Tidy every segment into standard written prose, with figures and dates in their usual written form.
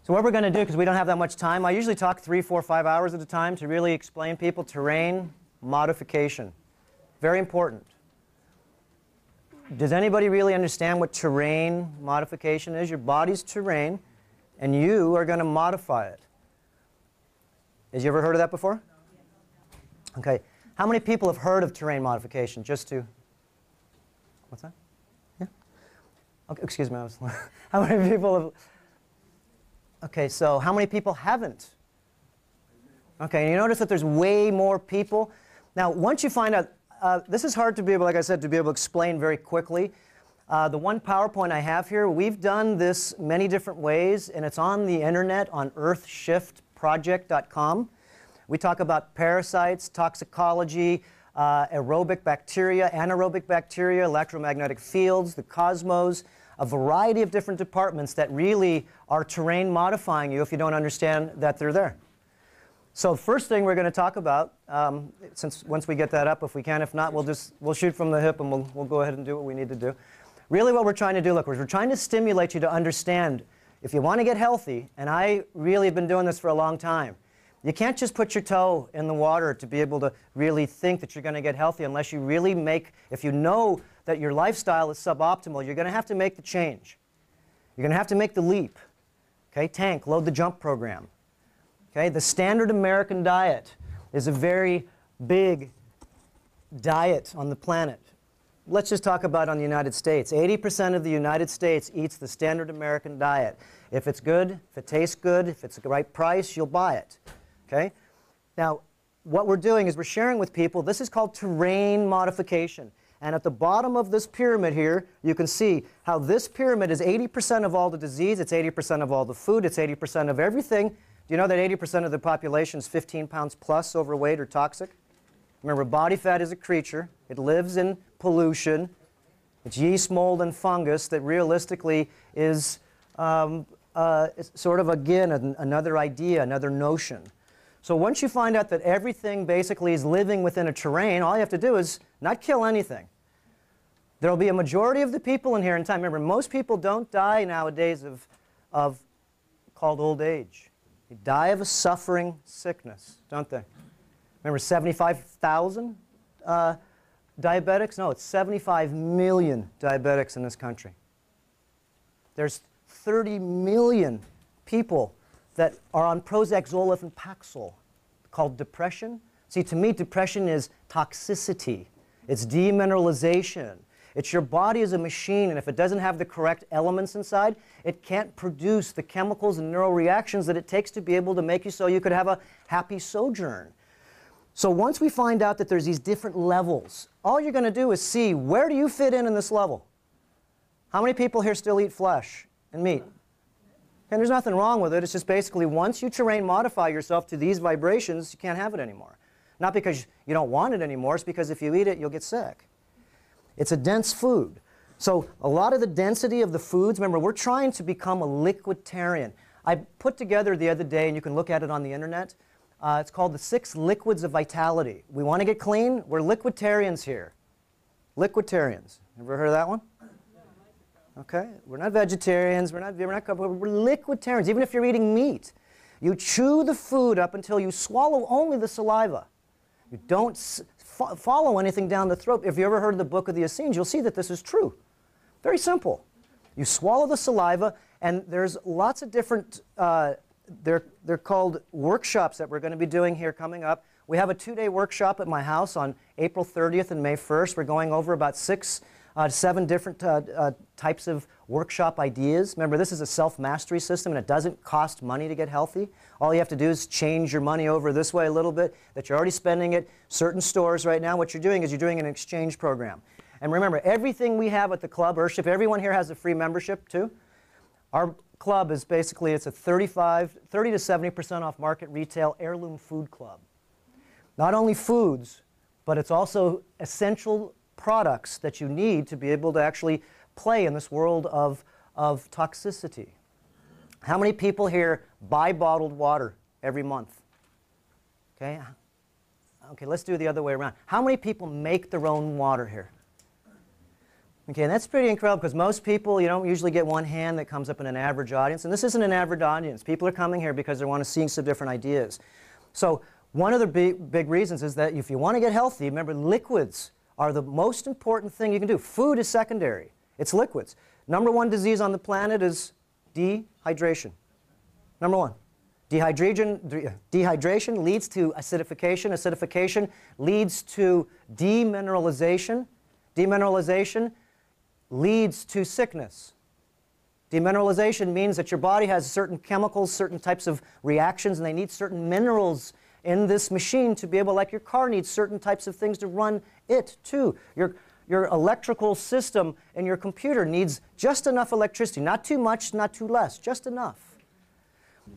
So what we're going to do, because we don't have that much time, I usually talk 3, 4, 5 hours at a time to really explain people terrain modification. Very important. Does anybody really understand what terrain modification is? Your body's terrain, and you are going to modify it. Has you ever heard of that before? Okay. How many people have heard of terrain modification? Just to... What's that? Yeah? Okay, excuse me. How many people have... Okay, so how many people haven't? Okay, and you notice that there's way more people. Now, once you find out, this is hard to be able, like I said, to be able to explain very quickly. The one PowerPoint I have here, we've done this many different ways, and it's on the internet on earthshiftproject.com. We talk about parasites, toxicology, aerobic bacteria, anaerobic bacteria, electromagnetic fields, the cosmos, a variety of different departments that really are terrain modifying you if you don't understand that they're there. So first thing we're going to talk about, since once we get that up, if we can, if not, we'll shoot from the hip and we'll go ahead and do what we need to do. Really what we're trying to do, look, we're trying to stimulate you to understand if you want to get healthy, and I really have been doing this for a long time, you can't just put your toe in the water to be able to really think that you're going to get healthy unless you really make, if you know that your lifestyle is suboptimal, you're going to have to make the change. You're going to have to make the leap. Okay, tank, load the jump program. Okay, the standard American diet is a very big diet on the planet. Let's just talk about on the United States. 80% of the United States eats the standard American diet. If it's good, if it tastes good, if it's the right price, you'll buy it. Okay? Now, what we're doing is we're sharing with people, this is called terrain modification. And at the bottom of this pyramid here, you can see how this pyramid is 80% of all the disease, it's 80% of all the food, it's 80% of everything. Do you know that 80% of the population is 15 pounds plus overweight or toxic? Remember, body fat is a creature. It lives in pollution. It's yeast, mold, and fungus that realistically is sort of, again, another idea, another notion. So once you find out that everything basically is living within a terrain, all you have to do is not kill anything. There will be a majority of the people in here in time. Remember, most people don't die nowadays of called old age. They die of a suffering sickness, don't they? Remember 75,000 diabetics? No, it's 75 million diabetics in this country. There's 30 million people that are on Prozac, Zoloft, and Paxil called depression. See, to me, depression is toxicity. It's demineralization. It's your body as a machine, and if it doesn't have the correct elements inside, it can't produce the chemicals and neural reactions that it takes to be able to make you so you could have a happy sojourn. So once we find out that there's these different levels, all you're going to do is see, where do you fit in this level? How many people here still eat flesh and meat? And there's nothing wrong with it. It's just basically once you terrain modify yourself to these vibrations, you can't have it anymore. Not because you don't want it anymore, it's because if you eat it, you'll get sick. It's a dense food. So a lot of the density of the foods, remember, we're trying to become a liquiditarian. I put together the other day, and you can look at it on the internet, it's called the 6 Liquids of Vitality. We want to get clean? We're liquiditarians here. Liquiditarians. Ever heard of that one? Okay, we're not vegetarians, we're liquiditarians. Even if you're eating meat, you chew the food up until you swallow only the saliva. You don't follow anything down the throat. If you ever heard of the Book of the Essenes, you'll see that this is true. Very simple. You swallow the saliva, and there's lots of different, they're called workshops that we're going to be doing here coming up. We have a 2-day workshop at my house on April 30th and May 1st. We're going over about 6 7 different types of workshop ideas. Remember, this is a self-mastery system, and it doesn't cost money to get healthy. All you have to do is change your money over this way a little bit, that you're already spending at certain stores right now. What you're doing is you're doing an exchange program. And remember, everything we have at the club, Earthship, everyone here has a free membership too. Our club is basically, it's a 30 to 70% off market retail heirloom food club. Not only foods, but it's also essential products that you need to be able to actually play in this world of toxicity. How many people here buy bottled water every month? Okay, let's do it the other way around. How many people make their own water here? Okay, and that's pretty incredible because most people, you don't usually get one hand that comes up in an average audience. And this isn't an average audience. People are coming here because they want to see some different ideas. So one of the big reasons is that if you want to get healthy, remember liquids are the most important thing you can do. Food is secondary. It's liquids. Number one disease on the planet is dehydration. Number one. Dehydration leads to acidification. Acidification leads to demineralization. Demineralization leads to sickness. Demineralization means that your body has certain chemicals, certain types of reactions, and they need certain minerals in this machine to be able, like your car needs certain types of things to run it too. Your electrical system in your computer needs just enough electricity, not too much, not too less, just enough.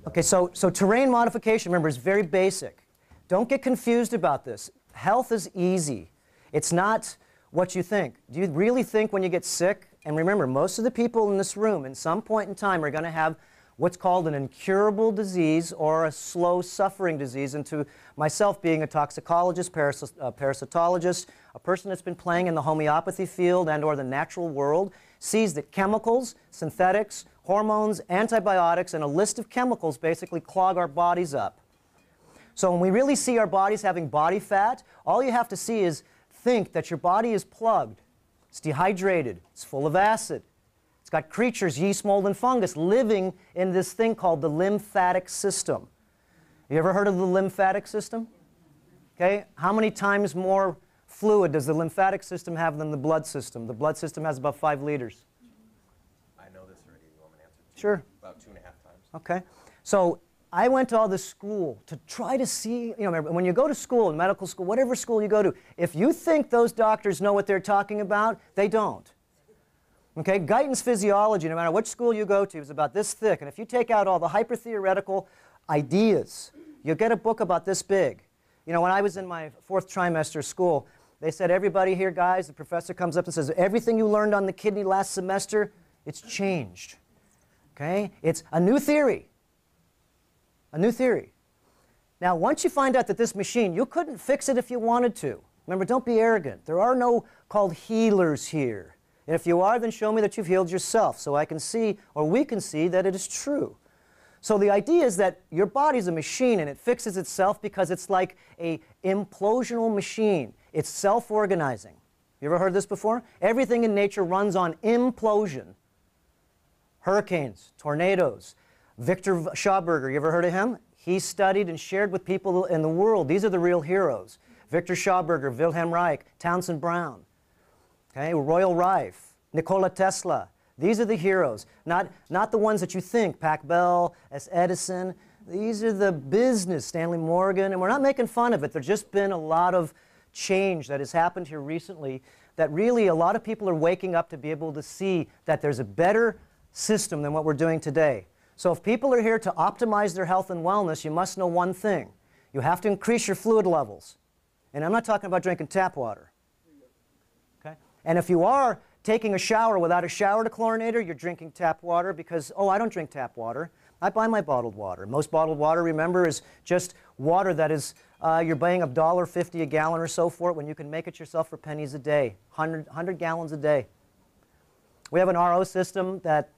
Okay, so terrain modification, remember, is very basic. Don't get confused about this. Health is easy. It's not what you think. Do you really think when you get sick? And remember, most of the people in this room at some point in time are going to have what's called an incurable disease or a slow suffering disease. And to myself, being a toxicologist, parasitologist, a person that's been playing in the homeopathy field and or the natural world, sees that chemicals, synthetics, hormones, antibiotics, and a list of chemicals basically clog our bodies up. So when we really see our bodies having body fat, all you have to see is think that your body is plugged. It's dehydrated. It's full of acid. It's got creatures, yeast, mold, and fungus living in this thing called the lymphatic system. You ever heard of the lymphatic system? Okay, how many times more fluid does the lymphatic system have than the blood system? The blood system has about 5 liters. I know this already. You want me to answer? Sure. About 2.5 times. Okay. So I went to all this school to try to see, you know, remember, when you go to school, medical school, whatever school you go to, if you think those doctors know what they're talking about, they don't. Okay, Guyton's physiology, no matter which school you go to, is about this thick. And if you take out all the hyper-theoretical ideas, you'll get a book about this big. You know, when I was in my 4th trimester of school, they said, everybody here, guys, the professor comes up and says, everything you learned on the kidney last semester, it's changed. Okay? It's a new theory. A new theory. Now, once you find out that this machine, you couldn't fix it if you wanted to. Remember, don't be arrogant. There are no called healers here. And if you are, then show me that you've healed yourself so I can see, or we can see, that it is true. So the idea is that your body's a machine and it fixes itself because it's like an implosional machine. It's self-organizing. You ever heard this before? Everything in nature runs on implosion. Hurricanes, tornadoes. Victor Schauberger, you ever heard of him? He studied and shared with people in the world. These are the real heroes. Victor Schauberger, Wilhelm Reich, Townsend Brown. Okay, Royal Rife, Nikola Tesla. These are the heroes, not the ones that you think, Pac Bell, S. Edison. These are the business, Stanley Morgan, and we're not making fun of it. There's just been a lot of change that has happened here recently that really a lot of people are waking up to be able to see that there's a better system than what we're doing today. So if people are here to optimize their health and wellness, you must know one thing. You have to increase your fluid levels. And I'm not talking about drinking tap water. And if you are taking a shower without a shower dechlorinator, you're drinking tap water because, oh, I don't drink tap water. I buy my bottled water. Most bottled water, remember, is just water that is, you're paying $1.50 a gallon or so for it when you can make it yourself for pennies a day, 100 gallons a day. We have an RO system that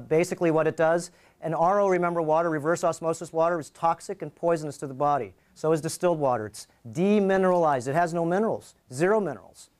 basically what it does, an RO, remember, water, reverse osmosis water, is toxic and poisonous to the body. So is distilled water. It's demineralized. It has no minerals, 0 minerals.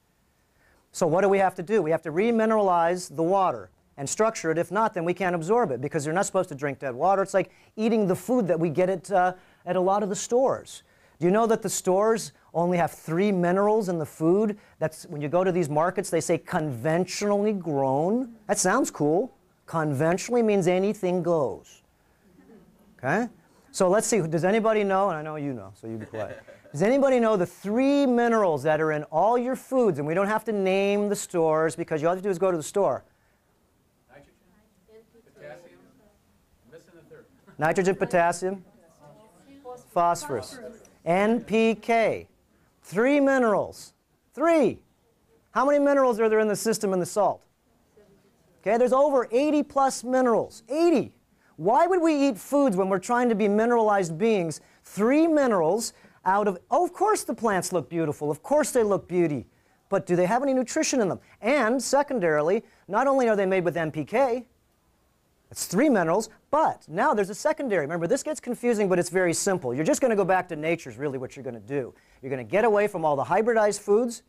So what do we have to do? We have to remineralize the water and structure it. If not, then we can't absorb it because you're not supposed to drink that water. It's like eating the food that we get at a lot of the stores. Do you know that the stores only have 3 minerals in the food? That's when you go to these markets, they say conventionally grown. That sounds cool. Conventionally means anything goes. Okay? So let's see, does anybody know, and I know you know, so you be quiet. Does anybody know the 3 minerals that are in all your foods? And we don't have to name the stores because all you have to do is go to the store. Nitrogen, potassium, I'm missing the 3rd. Nitrogen, potassium, phosphorus, NPK. 3 minerals. 3. How many minerals are there in the system in the salt? Okay, there's over 80 plus minerals. 80. Why would we eat foods when we're trying to be mineralized beings? 3 minerals out of, oh, of course the plants look beautiful. Of course they look but do they have any nutrition in them? And secondarily, not only are they made with NPK, it's 3 minerals, but now there's a secondary. Remember, this gets confusing, but it's very simple. You're just going to go back to nature is really what you're going to do. You're going to get away from all the hybridized foods.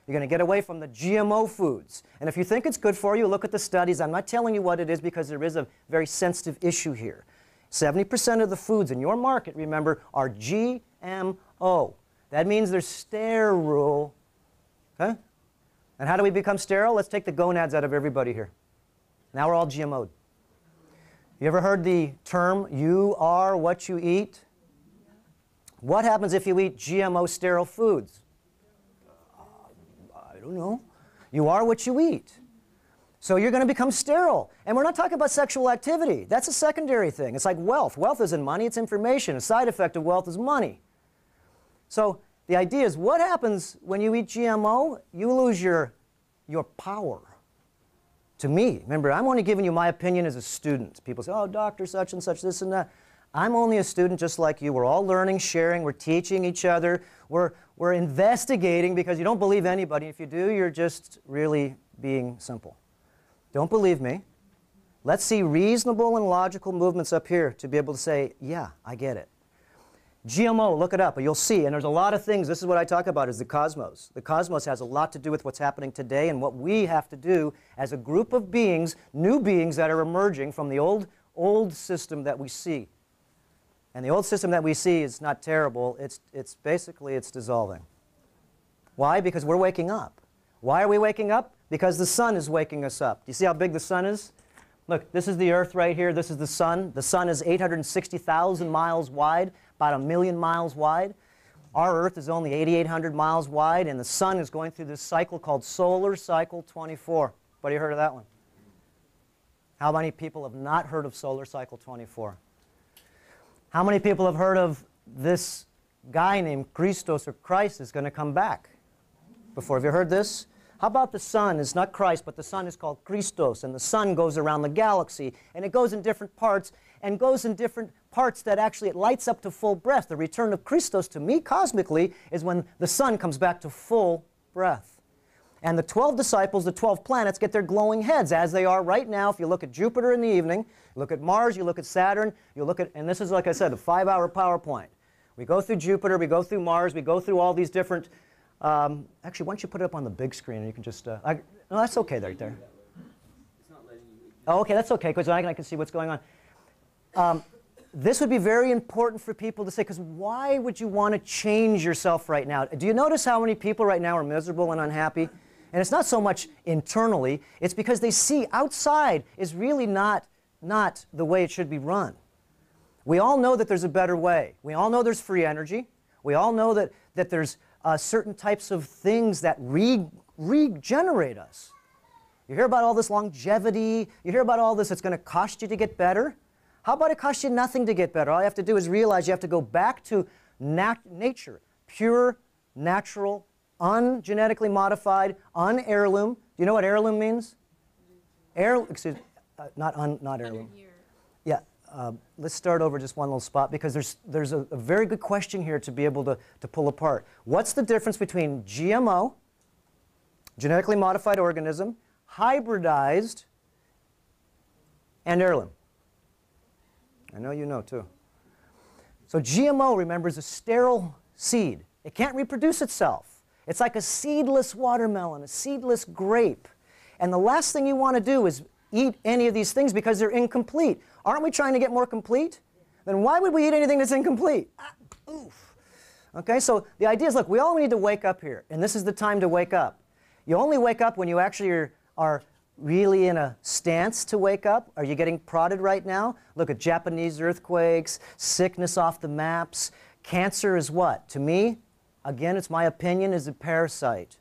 You're going to get away from the GMO foods. And if you think it's good for you, look at the studies. I'm not telling you what it is because there is a very sensitive issue here. 70% of the foods in your market, remember, are GMO. That means they're sterile. Okay? And how do we become sterile? Let's take the gonads out of everybody here. Now we're all GMO'd. You ever heard the term, you are what you eat? What happens if you eat GMO sterile foods? I don't know. You are what you eat. So you're going to become sterile. And we're not talking about sexual activity. That's a secondary thing. It's like wealth. Wealth isn't money, it's information. A side effect of wealth is money. So the idea is, what happens when you eat GMO? You lose your power. To me, remember, I'm only giving you my opinion as a student. People say, oh, doctor, such and such, this and that. I'm only a student just like you. We're all learning, sharing, we're teaching each other. We're investigating because you don't believe anybody. If you do, you're just really being simple. Don't believe me. Let's see reasonable and logical movements up here to be able to say, yeah, I get it. GMO, look it up, you'll see. And there's a lot of things. This is what I talk about is the cosmos. The cosmos has a lot to do with what's happening today and what we have to do as a group of beings, new beings that are emerging from the old system that we see. And the old system that we see is not terrible. It's basically dissolving. Why? Because we're waking up. Why are we waking up? Because the sun is waking us up. Do you see how big the sun is? Look, this is the Earth right here. This is the sun. The sun is 860,000 miles wide, about 1 million miles wide. Our Earth is only 8,800 miles wide, and the sun is going through this cycle called solar cycle 24. Anybody heard of that one? How many people have not heard of solar cycle 24? How many people have heard of this guy named Christos or Christ is going to come back before? Have you heard this? How about the sun is not Christ, but the sun is called Christos, and the sun goes around the galaxy, and it goes in different parts, and goes in different parts that actually it lights up to full breath. The return of Christos, to me, cosmically, is when the sun comes back to full breath. And the 12 disciples, the 12 planets, get their glowing heads, as they are right now. If you look at Jupiter in the evening, you look at Mars, you look at Saturn, you look at, and this is, like I said, a 5-hour PowerPoint. We go through Jupiter, we go through Mars, we go through all these different, actually, why don't you put it up on the big screen and you can just, no, that's okay right there. It's not letting you. Oh, okay, that's okay, because I can see what's going on. This would be very important for people to say, because why would you want to change yourself right now? Do you notice how many people right now are miserable and unhappy? And it's not so much internally, it's because they see outside is really not the way it should be run. We all know that there's a better way. We all know there's free energy. We all know that there's certain types of things that regenerate us. You hear about all this longevity. You hear about all this that's going to cost you to get better. How about it costs you nothing to get better? All you have to do is realize you have to go back to nature, pure, natural, ungenetically modified, un-heirloom. Do you know what heirloom means? Excuse me, not heirloom. Yeah, let's start over just one little spot because there's a very good question here to be able to pull apart. What's the difference between GMO, genetically modified organism, hybridized, and heirloom? I know you know too. So GMO, remember, is a sterile seed. It can't reproduce itself. It's like a seedless watermelon, a seedless grape. And the last thing you want to do is eat any of these things because they're incomplete. Aren't we trying to get more complete? Then why would we eat anything that's incomplete? Oof. Okay, so the idea is, look, we all need to wake up here, and this is the time to wake up. You only wake up when you actually are really in a stance to wake up. Are you getting prodded right now? Look at Japanese earthquakes, sickness off the maps. Cancer is what? To me, again, it's my opinion, is a parasite.